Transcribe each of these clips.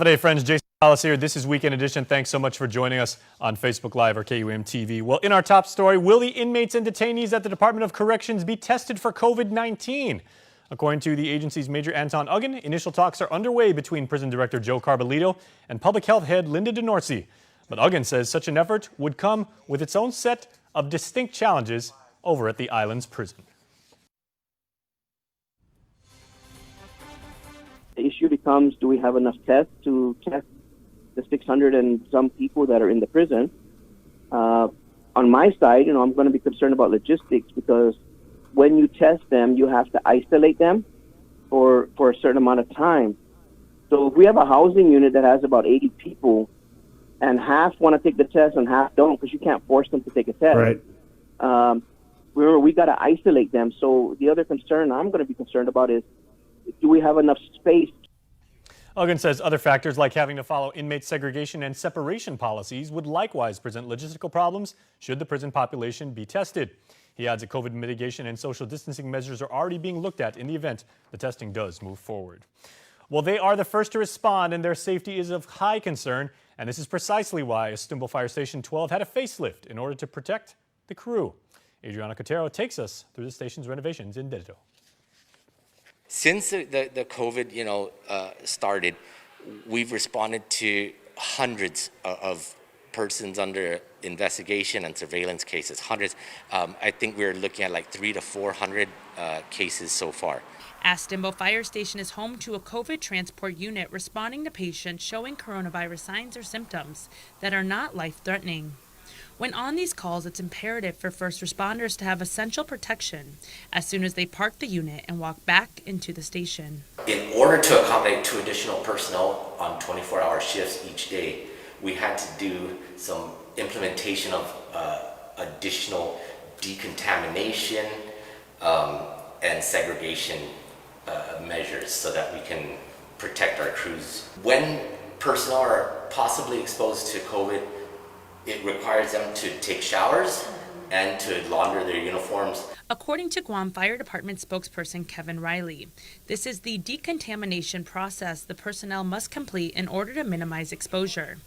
Day, friends. Jason Dallas here. This is Weekend Edition. Thanks so much for joining us on Facebook Live or KUAM TV. Well, in our top story, will the inmates and detainees at the Department of Corrections be tested for COVID-19? According to the agency's Major Anton Uggan, initial talks are underway between Prison Director Joe Carbolito and Public Health Head Linda DeNorsi. But Uggan says such an effort would come with its own set of distinct challenges over at the island's prison. The issue becomes, do we have enough tests to test the 600 and some people that are in the prison? On my side, I'm going to be concerned about logistics, because when you test them, you have to isolate them for a certain amount of time. So if we have a housing unit that has about 80 people, and half want to take the test and half don't, because you can't force them to take a test. Right. Remember, we got to isolate them. So the other concern I'm going to be concerned about is, do we have enough space? Uggan says other factors like having to follow inmate segregation and separation policies would likewise present logistical problems should the prison population be tested. He adds that COVID mitigation and social distancing measures are already being looked at in the event the testing does move forward. Well, they are the first to respond, and their safety is of high concern, and this is precisely why Estumbo Fire Station 12 had a facelift in order to protect the crew. Adriana Cotero takes us through the station's renovations in Dedito. Since the COVID, started, we've responded to hundreds of persons under investigation and surveillance cases. Hundreds. I think we're looking at like 300 to 400 cases so far. Estumbo Fire Station is home to a COVID transport unit responding to patients showing coronavirus signs or symptoms that are not life-threatening. When on these calls, it's imperative for first responders to have essential protection as soon as they park the unit and walk back into the station. In order to accommodate 2 additional personnel on 24-hour shifts each day, we had to do some implementation of additional decontamination and segregation measures so that we can protect our crews. When personnel are possibly exposed to COVID, it requires them to take showers and to launder their uniforms. According to Guam Fire Department spokesperson Kevin Riley, this is the decontamination process the personnel must complete in order to minimize exposure.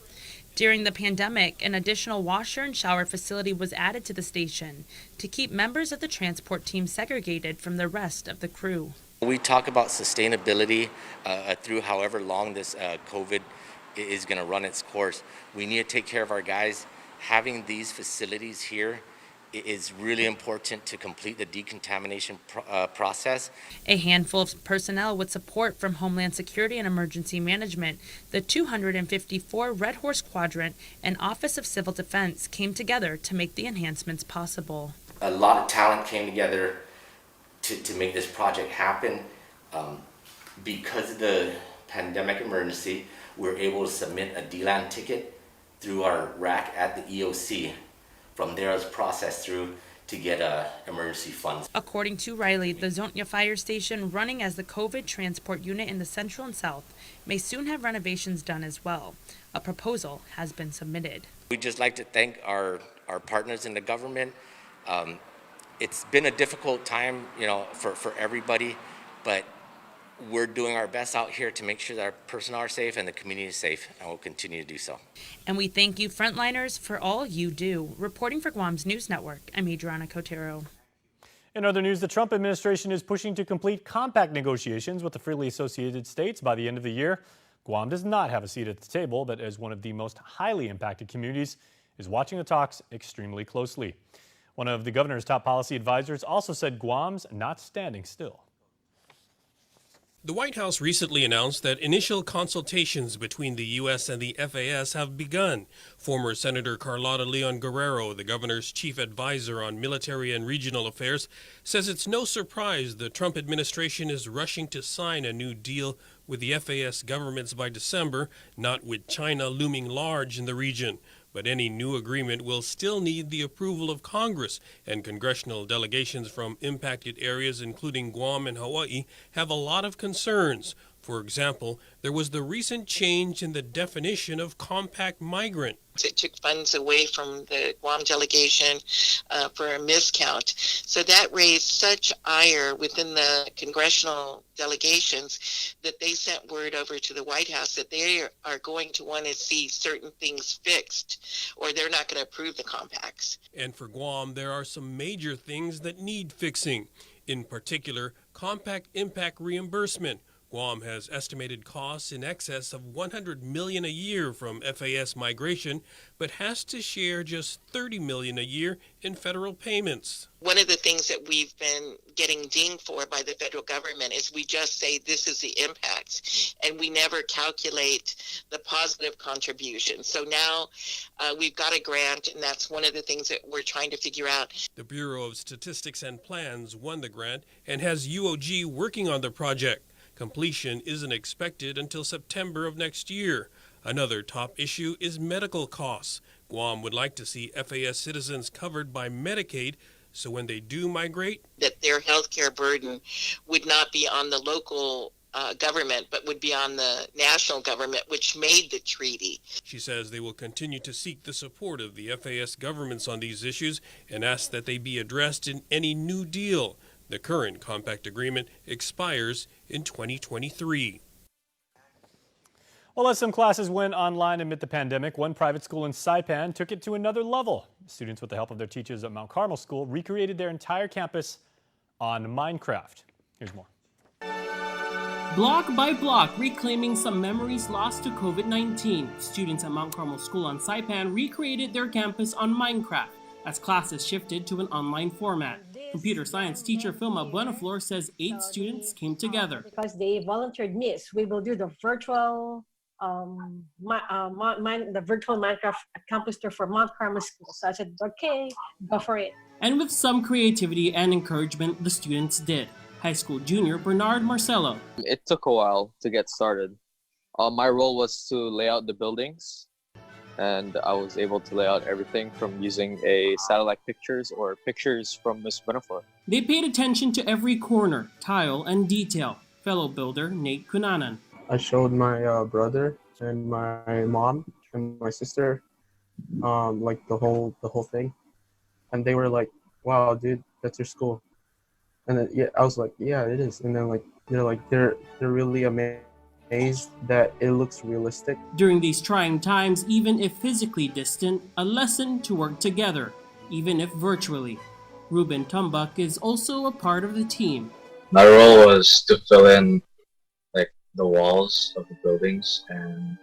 During the pandemic, an additional washer and shower facility was added to the station to keep members of the transport team segregated from the rest of the crew. We talk about sustainability through however long this COVID is going to run its course. We need to take care of our guys. Having these facilities here is really important to complete the decontamination process. A handful of personnel with support from Homeland Security and Emergency Management, the 254 Red Horse Quadrant, and Office of Civil Defense came together to make the enhancements possible. A lot of talent came together to make this project happen. Because of the pandemic emergency, we're able to submit a DLAN ticket through our rack at the EOC. From there, it's processed through to get emergency funds. According to Riley, the Zonia Fire Station, running as the COVID transport unit in the Central and South, may soon have renovations done as well. A proposal has been submitted. We'd just like to thank our partners in the government. It's been a difficult time, for everybody, but we're doing our best out here to make sure that our personnel are safe and the community is safe, and we'll continue to do so. And we thank you frontliners for all you do. Reporting for Guam's News Network, I'm Adriana Cotero. In other news, the Trump administration is pushing to complete compact negotiations with the freely associated states by the end of the year. Guam does not have a seat at the table, but as one of the most highly impacted communities, is watching the talks extremely closely. One of the governor's top policy advisors also said Guam's not standing still. The White House recently announced that initial consultations between the U.S. and the FAS have begun. Former Senator Carlotta Leon Guerrero, the governor's chief advisor on military and regional affairs, says it's no surprise the Trump administration is rushing to sign a new deal with the FAS governments by December, not with China looming large in the region. But any new agreement will still need the approval of Congress, and congressional delegations from impacted areas, including Guam and Hawaii, have a lot of concerns. For example, there was the recent change in the definition of compact migrant. It took funds away from the Guam delegation for a miscount. So that raised such ire within the congressional delegations that they sent word over to the White House that they are going to want to see certain things fixed, or they're not going to approve the compacts. And for Guam, there are some major things that need fixing. In particular, compact impact reimbursement. Guam has estimated costs in excess of $100 million a year from FAS migration, but has to share just $30 million a year in federal payments. One of the things that we've been getting dinged for by the federal government is we just say this is the impacts, and we never calculate the positive contribution. So now we've got a grant, and that's one of the things that we're trying to figure out. The Bureau of Statistics and Plans won the grant and has UOG working on the project. Completion isn't expected until September of next year. Another top issue is medical costs. Guam would like to see FAS citizens covered by Medicaid, so when they do migrate, that their health care burden would not be on the local government, but would be on the national government, which made the treaty. She says they will continue to seek the support of the FAS governments on these issues and ask that they be addressed in any new deal. The current compact agreement expires in 2023. Well, as some classes went online amid the pandemic, one private school in Saipan took it to another level. Students, with the help of their teachers at Mount Carmel School, recreated their entire campus on Minecraft. Here's more. Block by block, reclaiming some memories lost to COVID-19. Students at Mount Carmel School on Saipan recreated their campus on Minecraft as classes shifted to an online format. Computer science teacher Filma Buenaflor says 8 students came together. Because they volunteered this, we will do the virtual Minecraft campus tour for Mount Carmel School. So I said, okay, go for it. And with some creativity and encouragement, the students did. High school junior Bernard Marcelo. It took a while to get started. My role was to lay out the buildings, and I was able to lay out everything from using satellite pictures or pictures from Ms. Buenaflor. They paid attention to every corner, tile, and detail. Fellow builder Nate Cunanan. I showed my brother and my mom and my sister like the whole thing, and they were like, "Wow, dude, that's your school." And then, yeah, I was like, "Yeah, it is." And then they're really amazed that it looks realistic. During these trying times, even if physically distant, a lesson to work together, even if virtually. Ruben Tumbuk is also a part of the team. My role was to fill in like the walls of the buildings and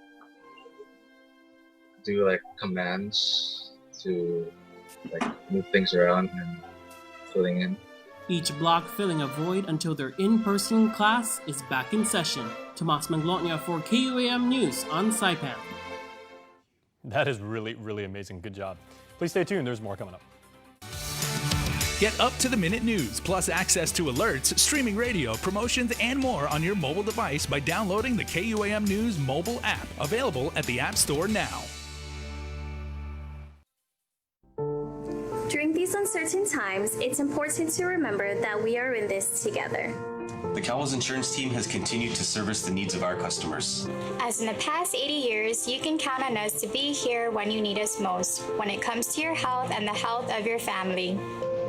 do like commands to like move things around and filling in. Each block filling a void until their in-person class is back in session. Tomas Manglotnia for KUAM News on Saipan. That is really, really amazing. Good job. Please stay tuned. There's more coming up. Get up-to-the-minute news, plus access to alerts, streaming radio, promotions, and more on your mobile device by downloading the KUAM News mobile app, available at the App Store now. During these uncertain times, it's important to remember that we are in this together. The Cowboys Insurance Team has continued to service the needs of our customers. As in the past 80 years, you can count on us to be here when you need us most, when it comes to your health and the health of your family.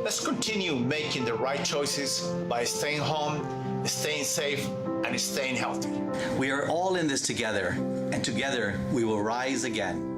Let's continue making the right choices by staying home, staying safe, and staying healthy. We are all in this together, and together we will rise again.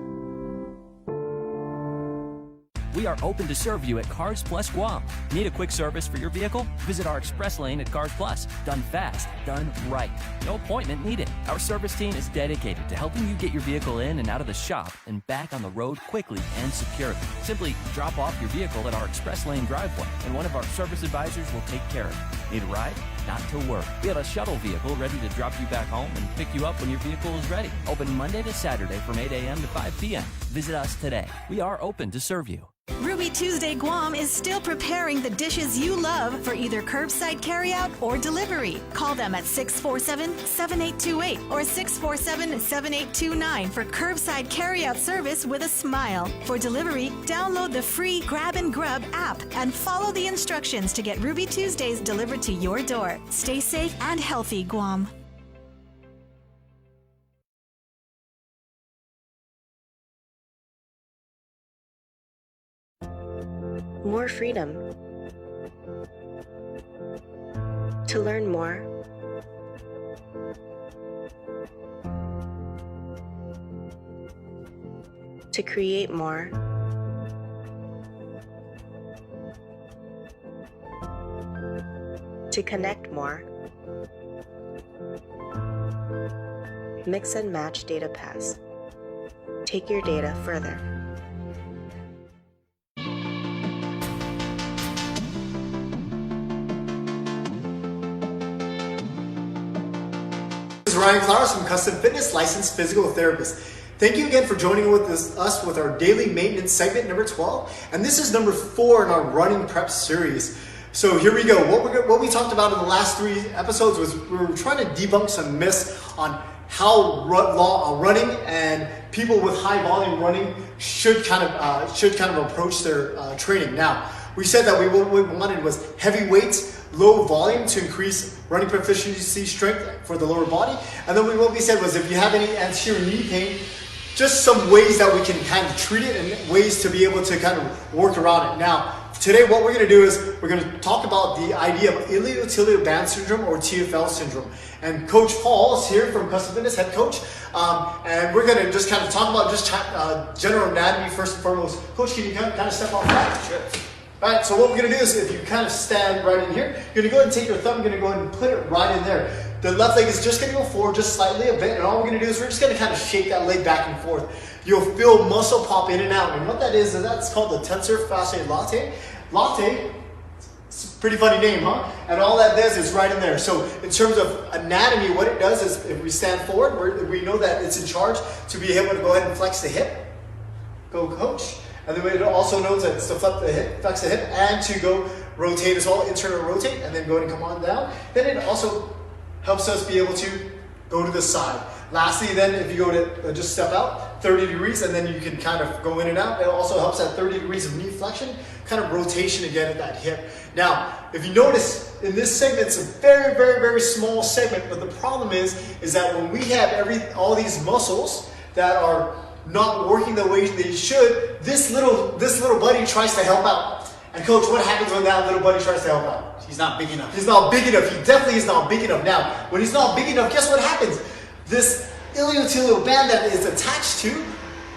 We are open to serve you at Cars Plus Guam. Need a quick service for your vehicle? Visit our express lane at Cars Plus. Done fast, done right. No appointment needed. Our service team is dedicated to helping you get your vehicle in and out of the shop and back on the road quickly and securely. Simply drop off your vehicle at our express lane driveway, and one of our service advisors will take care of it. Need a ride? Not to worry. We have a shuttle vehicle ready to drop you back home and pick you up when your vehicle is ready. Open Monday to Saturday from 8 a.m. to 5 p.m. Visit us today. We are open to serve you. Ruby Tuesday Guam is still preparing the dishes you love for either curbside carryout or delivery. Call them at 647-7828 or 647-7829 for curbside carryout service with a smile. For delivery, download the free Grab and Grub app and follow the instructions to get Ruby Tuesdays delivered to your door. Stay safe and healthy, Guam. more freedom. To learn more, to create more, to connect more. Mix and match Data Pass. Take your data further. This is Ryan Claus from Custom Fitness, licensed physical therapist. Thank you again for joining with us with our daily maintenance segment number 12, and this is number 4 in our running prep series. So here we go. What we talked about in the last 3 episodes was we were trying to debunk some myths on how running and people with high volume running should kind of approach their training. Now, we said that what we wanted was heavy weights, low volume to increase running proficiency, strength for the lower body. And then what we said was if you have any anterior knee pain, just some ways that we can kind of treat it and ways to be able to kind of work around it. Now, today what we're going to do is we're going to talk about the idea of iliotibial band syndrome or TFL syndrome. And Coach Paul is here from Custom Fitness, head coach. And we're going to just kind of talk about just general anatomy first and foremost. Coach, can you kind of step off that? Sure. All right, so what we're going to do is if you kind of stand right in here, you're going to go ahead and take your thumb, you're going to go ahead and put it right in there. The left leg is just going to go forward just slightly a bit, and all we're going to do is we're just going to kind of shake that leg back and forth. You'll feel muscle pop in and out, and what that is that's called the tensor fasciae latae. Latae, it's a pretty funny name, huh? And all that does is right in there. So in terms of anatomy, what it does is if we stand forward, we know that it's in charge to be able to go ahead and flex the hip. Go, coach. And then it also knows that it's to flex the hip, and to go rotate as well, internal rotate, and then go ahead and come on down. Then it also helps us be able to go to the side. Lastly, then if you go to just step out 30 degrees, and then you can kind of go in and out. It also helps at 30 degrees of knee flexion, kind of rotation again at that hip. Now, if you notice in this segment, it's a very, very, very small segment, but the problem is that when we have all these muscles that are not working the way they should, this little buddy tries to help out. And coach, what happens when that little buddy tries to help out? He's not big enough. He's not big enough. He definitely is not big enough. Now, when he's not big enough, guess what happens? This iliotibial band that is attached to,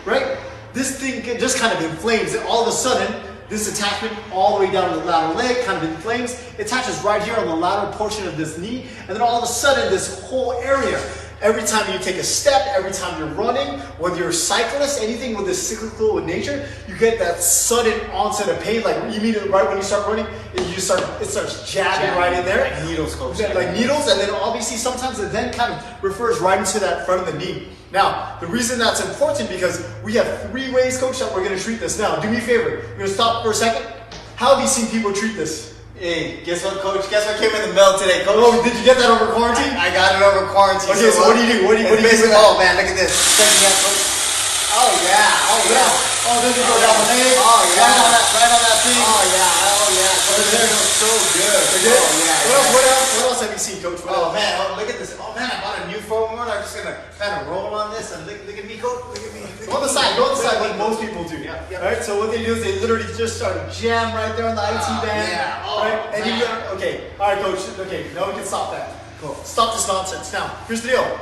right? This thing just kind of inflames. And all of a sudden, this attachment all the way down to the lateral leg kind of inflames. It attaches right here on the lateral portion of this knee. And then all of a sudden, this whole area, every time you take a step, every time you're running, whether you're a cyclist, anything with this cyclical in nature, you get that sudden onset of pain. Like immediately right when you start running, it starts jabbing right in there. Like needles, coach. Like needles, and then obviously sometimes it then kind of refers right into that front of the knee. Now, the reason that's important because we have 3 ways, coach, that we're going to treat this. Now, do me a favor. We're going to stop for a second. How have you seen people treat this? Hey, guess what, coach? Guess what came in the mail today, coach? Oh, did you get that over quarantine? I got it over quarantine. Okay, so what do you do? What do you do? Oh man, look at this. Second hand, coach. Oh yeah. Oh yeah. Oh, then you go down the leg. Oh yeah. Right on that thing. Oh yeah. Oh yeah. Coach, that feels so good. Good? Oh yeah. What else have you seen, coach? Oh man, look at this. Oh man, I bought a new foam roller. I'm just gonna kind of roll on this and look at me, coach. Look at me. Go on the side, like most people do. Yeah. Alright, so what they do is they literally just start to jam right there on the IT band. Yeah. Oh, right? And you got, okay, alright coach, okay, now we can stop that. Cool. Stop this nonsense. Now, here's the deal.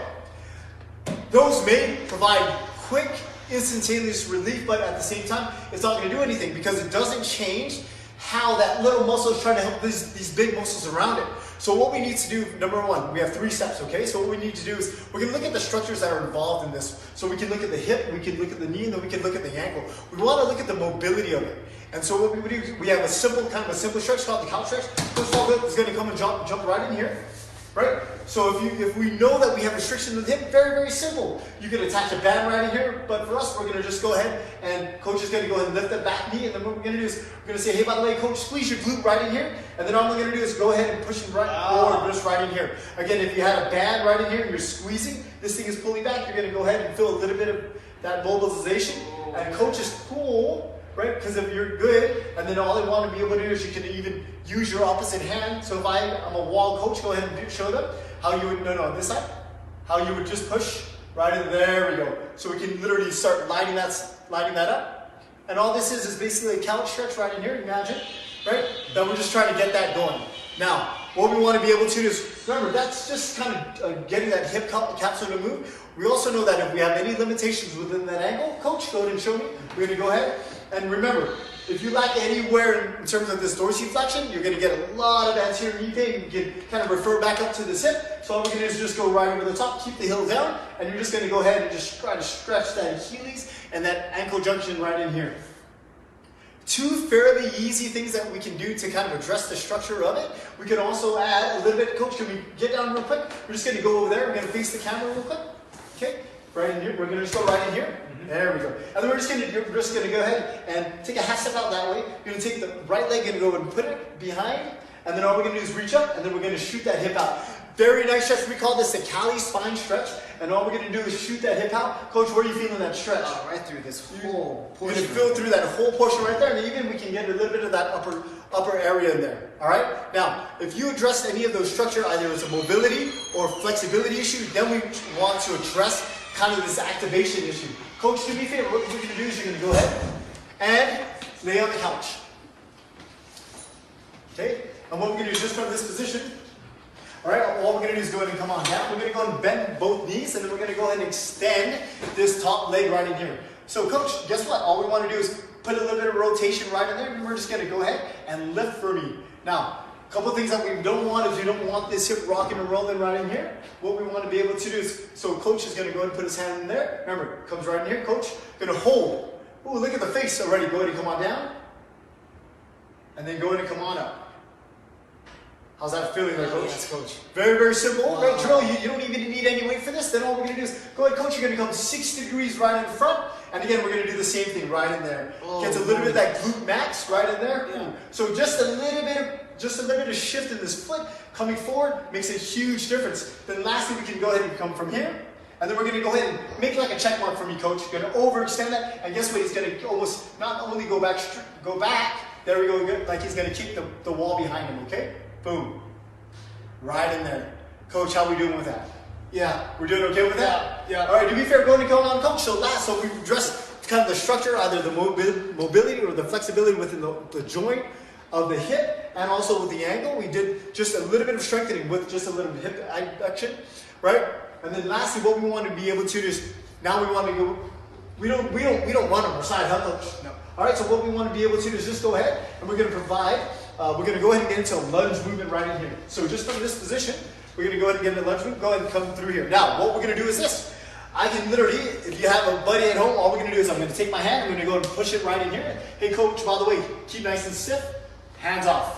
Those may provide quick, instantaneous relief, but at the same time, it's not going to do anything because it doesn't change how that little muscle is trying to help these big muscles around it. So what we need to do, number 1, we have 3 steps, okay? So what we need to do is we're gonna look at the structures that are involved in this. So we can look at the hip, we can look at the knee, and then we can look at the ankle. We wanna look at the mobility of it. And so what we would do, we have a simple stretch called the cow stretch. First of all, is gonna come and jump right in here, right? So if we know that we have restriction of the hip, very, very simple. You can attach a band right in here, but for us, we're gonna just go ahead and coach is gonna go ahead and lift the back knee, and then what we're gonna do is we're gonna say, hey, by the way, coach, squeeze your glute right in here, and then all we're gonna do is go ahead and push him right forward, just right in here. Again, if you had a band right in here and you're squeezing, this thing is pulling back, you're gonna go ahead and feel a little bit of that mobilization, and coach is cool, right? Because if you're good, and then all they want to be able to do is you can even use your opposite hand. So if I'm a wall coach, go ahead and show them how you would, this side, how you would just push right in there we go. So we can literally start lining that up. And all this is basically a couch stretch right in here, imagine, right? Then we're just trying to get that going. Now, what we want to be able to do is, remember, that's just kind of getting that hip capsule to move. We also know that if we have any limitations within that angle, coach, go ahead and show me. We're going to go ahead. And remember, if you lack anywhere in terms of this dorsiflexion, you're going to get a lot of anterior knee pain. You can kind of refer back up to the hip. So all we're going to do is just go right over the top, keep the heel down, and you're just going to go ahead and just try to stretch that Achilles and that ankle junction right in here. Two fairly easy things that we can do to kind of address the structure of it. We can also add a little bit. Coach, can we get down real quick? We're just going to go over there. We're going to face the camera real quick. Okay, right in here. We're going to just go right in here. There we go. And then we're just going to go ahead and take a half step out that way. You're going to take the right leg and go and put it behind. And then all we're going to do is reach up, and then we're going to shoot that hip out. Very nice stretch. We call this the Cali spine stretch. And all we're going to do is shoot that hip out. Coach, where are you feeling that stretch? Right through this whole portion. You're going to feel through that whole portion right there. And even we can get a little bit of that upper area in there. All right? Now, if you address any of those structure, either it's a mobility or flexibility issue, then we want to address kind of this activation issue. Coach, do me a favor. What we're going to do is you're going to go ahead and lay on the couch. Okay? And what we're going to do is just from this position, all right, all we're going to do is go ahead and come on down. We're going to go and bend both knees, and then we're going to go ahead and extend this top leg right in here. So, coach, guess what? All we want to do is put a little bit of rotation right in there, and we're just going to go ahead and lift for me. Now, a couple things that we don't want is we don't want this hip rocking and rolling right in here. What we want to be able to do is, so coach is going to go ahead and put his hand in there. Remember, comes right in here. Coach, going to hold. Ooh, look at the face already. Go ahead and come on down. And then go ahead and come on up. How's that feeling there, coach? Yes, coach. Very, very simple. Right, drill. You don't even need any weight for this. Then all we're going to do is, go ahead, coach, you're going to come 60 degrees right in front. And again, we're going to do the same thing right in there. Gets a little bit of that glute max right in there. Yeah. So just a little bit of shift in this foot coming forward makes a huge difference. Then lastly, we can go ahead and come from here. And then we're going to go ahead and make like a check mark for me, coach. You're going to overextend that. And guess what? He's going to almost not only go back, there we go, like he's going to keep the wall behind him, okay? Boom. Right in there. Coach, how are we doing with that? Yeah. We're doing okay with that? Yeah. All right, to be fair, go ahead and go on, coach. So we've addressed kind of the structure, either the mobility or the flexibility within the joint of the hip and also with the ankle. We did just a little bit of strengthening with just a little bit of hip adduction, right? And then lastly, what we want to be able to do is, now we want to go, we don't run on our side, huh, coach? No. All right, so what we want to be able to do is just go ahead and we're going to provide, we're going to go ahead and get into a lunge movement right in here. So just from this position, we're going to go ahead and get into lunge movement, go ahead and come through here. Now, what we're going to do is this. I can literally, if you have a buddy at home, all we're going to do is I'm going to take my hand, I'm going to go and push it right in here. Hey, coach, by the way, keep nice and stiff, hands off.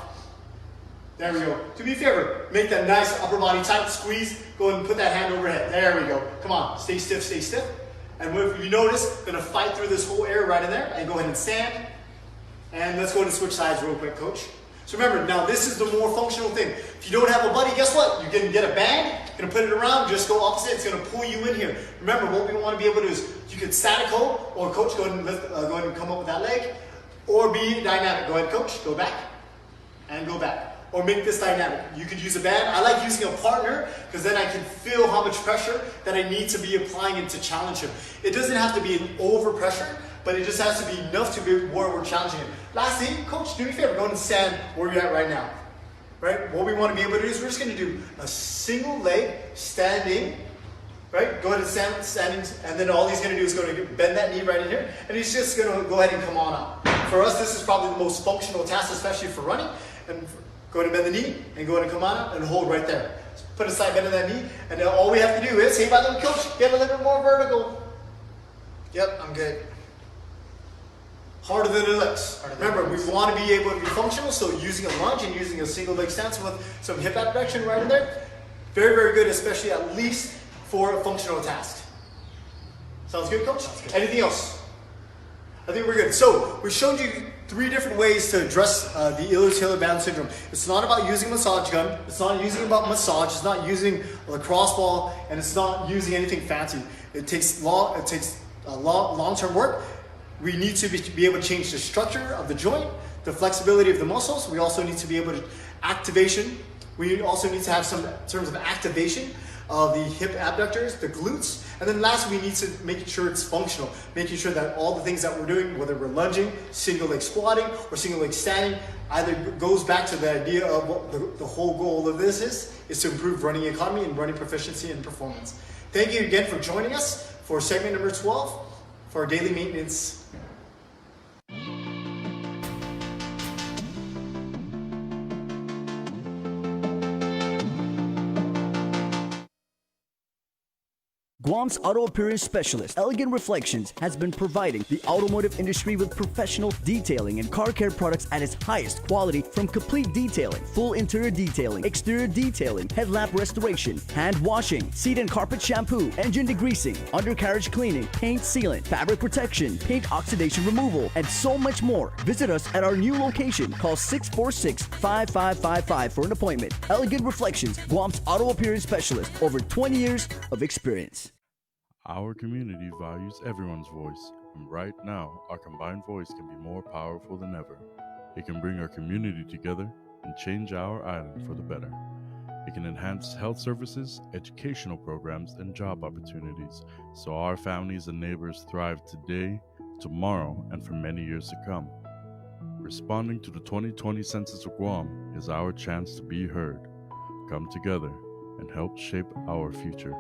There we go. Do me a favor, make that nice upper body tight squeeze, go ahead and put that hand overhead. There we go. Come on, stay stiff, stay stiff. And if you notice, I'm going to fight through this whole area right in there, and go ahead and stand. And let's go ahead and switch sides real quick, coach. So remember, now this is the more functional thing. If you don't have a buddy, guess what? You can get a band, you're gonna put it around, just go opposite, it's gonna pull you in here. Remember, what we wanna be able to do is, you can static hold, or coach, go ahead and come up with that leg, or be dynamic. Go ahead, coach, go back, and go back. Or make this dynamic. You could use a band. I like using a partner, because then I can feel how much pressure that I need to be applying it to challenge him. It doesn't have to be an over pressure, but it just has to be enough to be where we're challenging him. Lastly, coach, do me a favor, go and stand where you're at right now. Right? What we want to be able to do is we're just going to do a single leg standing. Right? Go ahead and stand, standing, and then all he's going to do is going to bend that knee right in here, and he's just going to go ahead and come on up. For us, this is probably the most functional task, especially for running. And go ahead and bend the knee, and go ahead and come on up and hold right there. Put a side bend of that knee, and then all we have to do is, hey, by the way, coach, get a little bit more vertical. Yep, I'm good. Harder than it looks. Remember, we want to be able to be functional, so using a lunge and using a single leg stance with some hip abduction right in there, very, very good, especially at least for a functional task. Sounds good, coach? Sounds good. Anything else? I think we're good. So, we showed you 3 different ways to address the iliotibial band syndrome. It's not about using a massage gun, it's not using about massage, it's not using a lacrosse ball, and it's not using anything fancy. It takes long-term work. We need to be able to change the structure of the joint, the flexibility of the muscles. We also need to be able to activation. We also need to have some terms of activation of the hip abductors, the glutes, And then lastly, we need to make sure it's functional, making sure that all the things that we're doing, whether we're lunging, single leg squatting, or single leg standing, either goes back to the idea of what the whole goal of this is to improve running economy and running proficiency and performance. Thank you again for joining us for segment number 12 for our daily maintenance. Guam's auto appearance specialist, Elegant Reflections, has been providing the automotive industry with professional detailing and car care products at its highest quality, from complete detailing, full interior detailing, exterior detailing, headlamp restoration, hand washing, seat and carpet shampoo, engine degreasing, undercarriage cleaning, paint sealant, fabric protection, paint oxidation removal, and so much more. Visit us at our new location. Call 646-5555 for an appointment. Elegant Reflections, Guam's auto appearance specialist, over 20 years of experience. Our community values everyone's voice, and right now, our combined voice can be more powerful than ever. It can bring our community together and change our island for the better. It can enhance health services, educational programs, and job opportunities, so our families and neighbors thrive today, tomorrow, and for many years to come. Responding to the 2020 Census of Guam is our chance to be heard. Come together and help shape our future.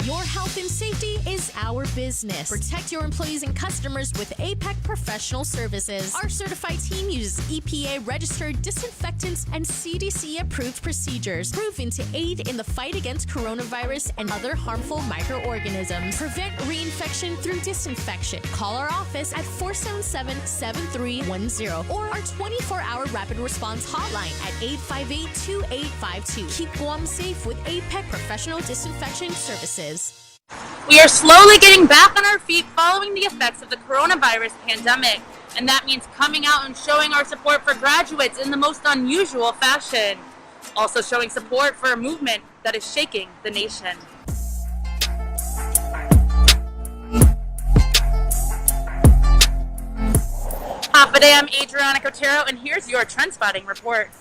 Your health and safety is our business. Protect your employees and customers with APEC Professional Services. Our certified team uses EPA-registered disinfectants and CDC-approved procedures, proven to aid in the fight against coronavirus and other harmful microorganisms. Prevent reinfection through disinfection. Call our office at 477-7310 or our 24-hour rapid response hotline at 858-2852. Keep Guam safe with APEC Professional Disinfection Services. We are slowly getting back on our feet following the effects of the coronavirus pandemic, and that means coming out and showing our support for graduates in the most unusual fashion. Also showing support for a movement that is shaking the nation. Half a day, I'm Adriana Cotero, and here's your trend spotting report.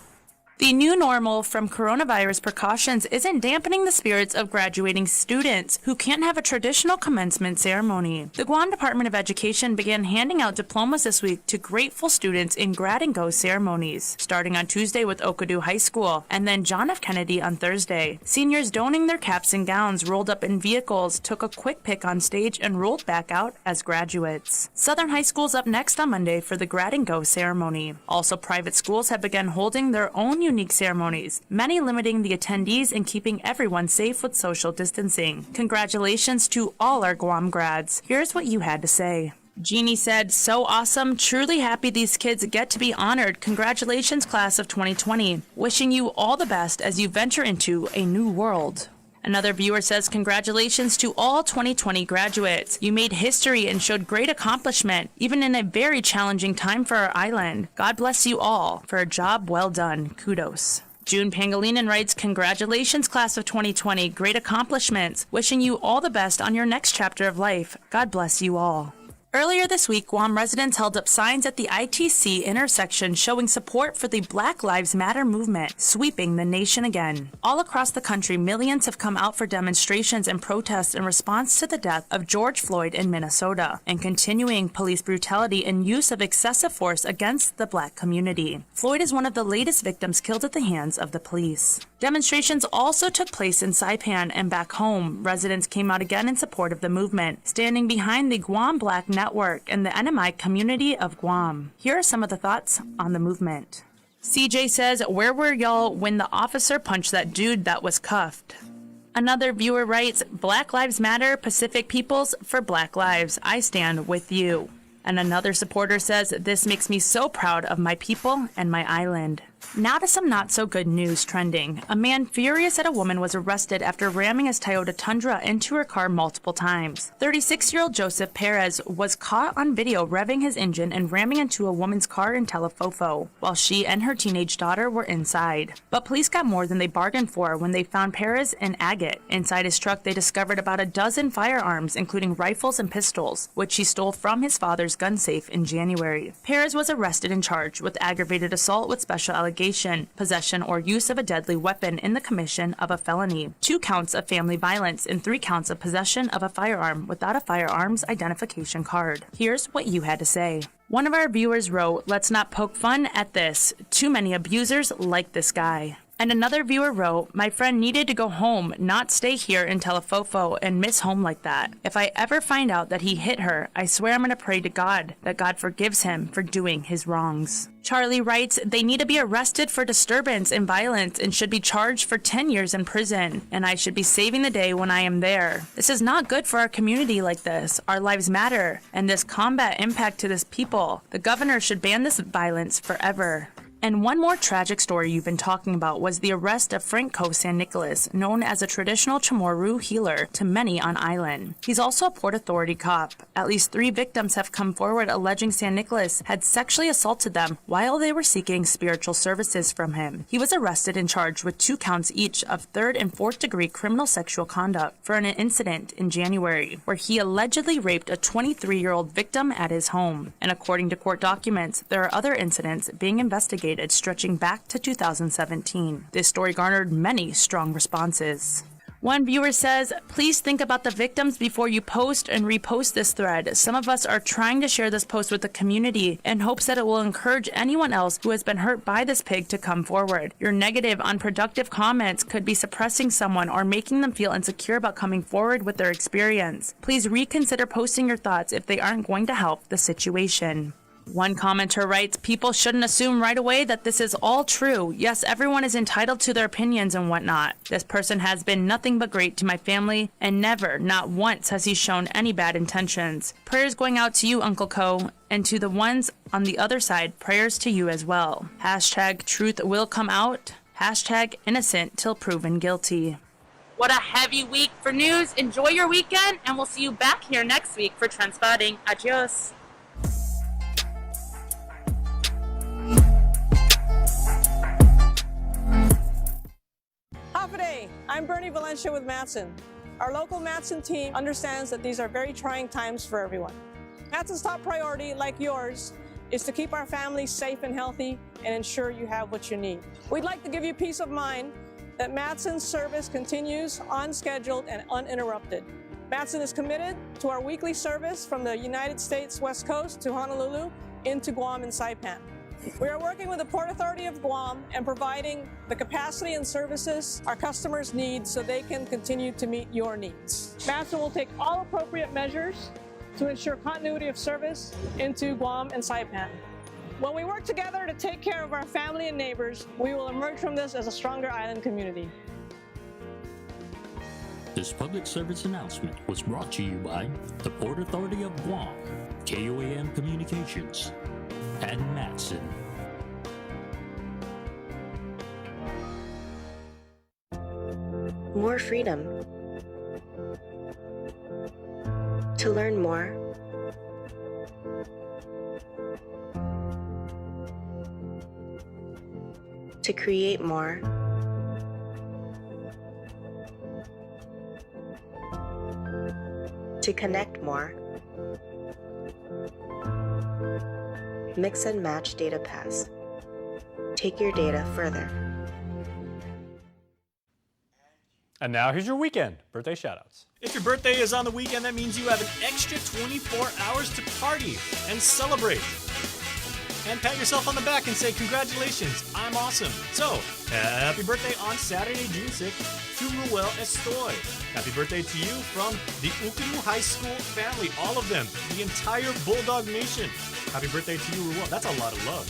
The new normal from coronavirus precautions isn't dampening the spirits of graduating students who can't have a traditional commencement ceremony. The Guam Department of Education began handing out diplomas this week to grateful students in grad and go ceremonies, starting on Tuesday with Okadu High School and then John F. Kennedy on Thursday. Seniors donning their caps and gowns rolled up in vehicles took a quick pic on stage and rolled back out as graduates. Southern High School's up next on Monday for the grad and go ceremony. Also, private schools have begun holding their own unique ceremonies, many limiting the attendees and keeping everyone safe with social distancing. Congratulations to all our Guam grads. Here's what you had to say. Jeannie said, "So awesome, truly happy these kids get to be honored. Congratulations, class of 2020. Wishing you all the best as you venture into a new world." Another viewer says, "Congratulations to all 2020 graduates. You made history and showed great accomplishment, even in a very challenging time for our island. God bless you all for a job well done. Kudos." June Pangolinan writes, "Congratulations, class of 2020. Great accomplishments. Wishing you all the best on your next chapter of life. God bless you all." Earlier this week, Guam residents held up signs at the ITC intersection showing support for the Black Lives Matter movement, sweeping the nation again. All across the country, millions have come out for demonstrations and protests in response to the death of George Floyd in Minnesota and continuing police brutality and use of excessive force against the Black community. Floyd is one of the latest victims killed at the hands of the police. Demonstrations also took place in Saipan and back home. Residents came out again in support of the movement, standing behind the Guam Black Network and the NMI community of Guam. Here are some of the thoughts on the movement. CJ says, "Where were y'all when the officer punched that dude that was cuffed?" Another viewer writes, "Black Lives Matter, Pacific Peoples for Black Lives. I stand with you." And another supporter says, "This makes me so proud of my people and my island." Now to some not-so-good news trending. A man furious at a woman was arrested after ramming his Toyota Tundra into her car multiple times. 36-year-old Joseph Perez was caught on video revving his engine and ramming into a woman's car in Telefofo, while she and her teenage daughter were inside. But police got more than they bargained for when they found Perez in Agate. Inside his truck, they discovered about a dozen firearms, including rifles and pistols, which he stole from his father's gun safe in January. Perez was arrested and charged with aggravated assault with special allegations allegation, possession or use of a deadly weapon in the commission of a felony, 2 counts of family violence, and 3 counts of possession of a firearm without a firearms identification card. Here's what you had to say. One of our viewers wrote, "Let's not poke fun at this. Too many abusers like this guy." And another viewer wrote, "My friend needed to go home, not stay here and tell a fofo and miss home like that. If I ever find out that he hit her, I swear I'm going to pray to God that God forgives him for doing his wrongs." Charlie writes, "They need to be arrested for disturbance and violence and should be charged for 10 years in prison. And I should be saving the day when I am there. This is not good for our community like this. Our lives matter. And this combat impact to this people. The governor should ban this violence forever." And one more tragic story you've been talking about was the arrest of Franco San Nicolas, known as a traditional Chamorro healer to many on island. He's also a Port Authority cop. At least 3 victims have come forward alleging San Nicolas had sexually assaulted them while they were seeking spiritual services from him. He was arrested and charged with 2 counts each of 3rd and 4th degree criminal sexual conduct for an incident in January, where he allegedly raped a 23-year-old victim at his home. And according to court documents, there are other incidents being investigated stretching back to 2017. This story garnered many strong responses. One viewer says, "Please think about the victims before you post and repost this thread. Some of us are trying to share this post with the community in hopes that it will encourage anyone else who has been hurt by this pig to come forward. Your negative, unproductive comments could be suppressing someone or making them feel insecure about coming forward with their experience. Please reconsider posting your thoughts if they aren't going to help the situation." One commenter writes, "People shouldn't assume right away that this is all true. Yes, everyone is entitled to their opinions and whatnot. This person has been nothing but great to my family, and never, not once, has he shown any bad intentions. Prayers going out to you, Uncle Co, and to the ones on the other side, prayers to you as well. Hashtag truth will come out. Hashtag innocent till proven guilty." What a heavy week for news. Enjoy your weekend, and we'll see you back here next week for Trendspotting. Adios. Hafaday! I'm Bernie Valencia with Matson. Our local Matson team understands that these are very trying times for everyone. Matson's top priority, like yours, is to keep our families safe and healthy and ensure you have what you need. We'd like to give you peace of mind that Matson's service continues unscheduled and uninterrupted. Matson is committed to our weekly service from the United States West Coast to Honolulu into Guam and Saipan. We are working with the Port Authority of Guam and providing the capacity and services our customers need so they can continue to meet your needs. Matson will take all appropriate measures to ensure continuity of service into Guam and Saipan. When we work together to take care of our family and neighbors, we will emerge from this as a stronger island community. This public service announcement was brought to you by the Port Authority of Guam, KUAM Communications, and Matson. More freedom. To learn more, to create more, to connect more. Mix and match data pass. Take your data further. And now here's your weekend birthday shoutouts. If your birthday is on the weekend, that means you have an extra 24 hours to party and celebrate. And pat yourself on the back and say, congratulations, I'm awesome. So, happy birthday on Saturday, June 6th to Ruel Estoy. Happy birthday to you from the Ukuru High School family, all of them, the entire Bulldog Nation. Happy birthday to you, Ruel. That's a lot of love.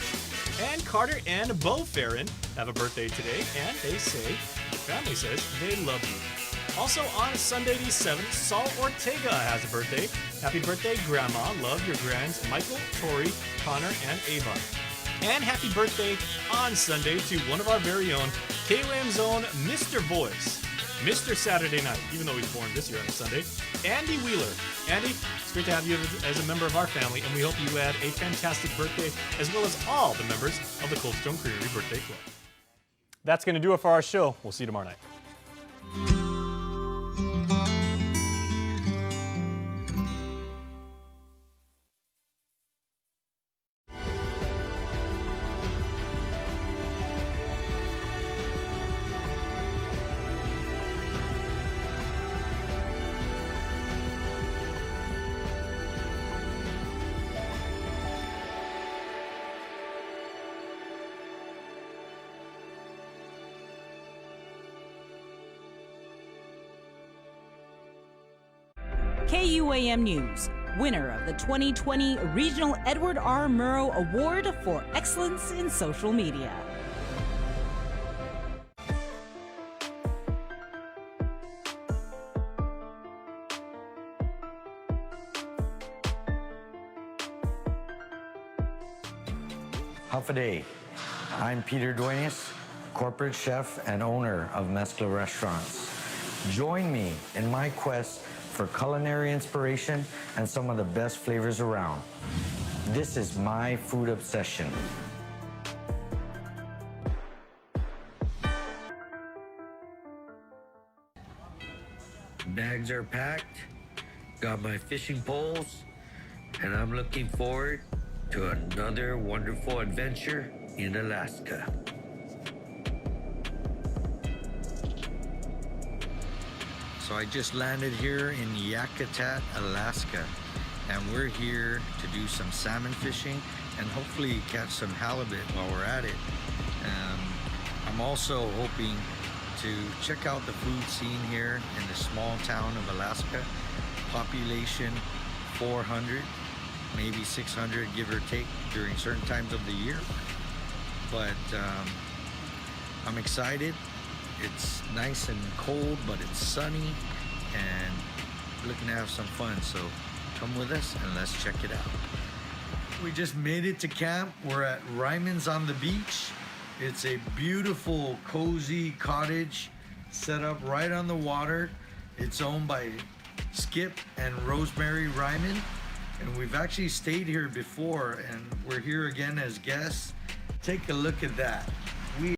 And Carter and Bo Farron have a birthday today, and they say, the family says, they love you. Also on Sunday the 7th, Saul Ortega has a birthday. Happy birthday, Grandma. Love your grands, Michael, Tori, Connor, and Avon. And happy birthday on Sunday to one of our very own KUAM's own Mr. Voice, Mr. Saturday Night, even though he's born this year on a Sunday, Andy Wheeler. Andy, it's great to have you as a member of our family, and we hope you had a fantastic birthday, as well as all the members of the Cold Stone Creamery Birthday Club. That's going to do it for our show. We'll see you tomorrow night. KUAM News, winner of the 2020 Regional Edward R. Murrow Award for Excellence in Social Media. Howfa-day. I'm Peter Duenas, corporate chef and owner of Mezcla Restaurants. Join me in my quest for culinary inspiration and some of the best flavors around. This is my food obsession. Bags are packed, got my fishing poles, and I'm looking forward to another wonderful adventure in Alaska. So I just landed here in Yakutat, Alaska, and we're here to do some salmon fishing and hopefully catch some halibut while we're at it. I'm also hoping to check out the food scene here in the small town of Alaska. Population 400, maybe 600, give or take, during certain times of the year. But I'm excited. It's nice and cold, but it's sunny, and we're looking to have some fun. So come with us and let's check it out. We just made it to camp. We're at Ryman's on the beach. It's a beautiful, cozy cottage set up right on the water. It's owned by Skip and Rosemary Ryman, and we've actually stayed here before, and we're here again as guests. Take a look at that.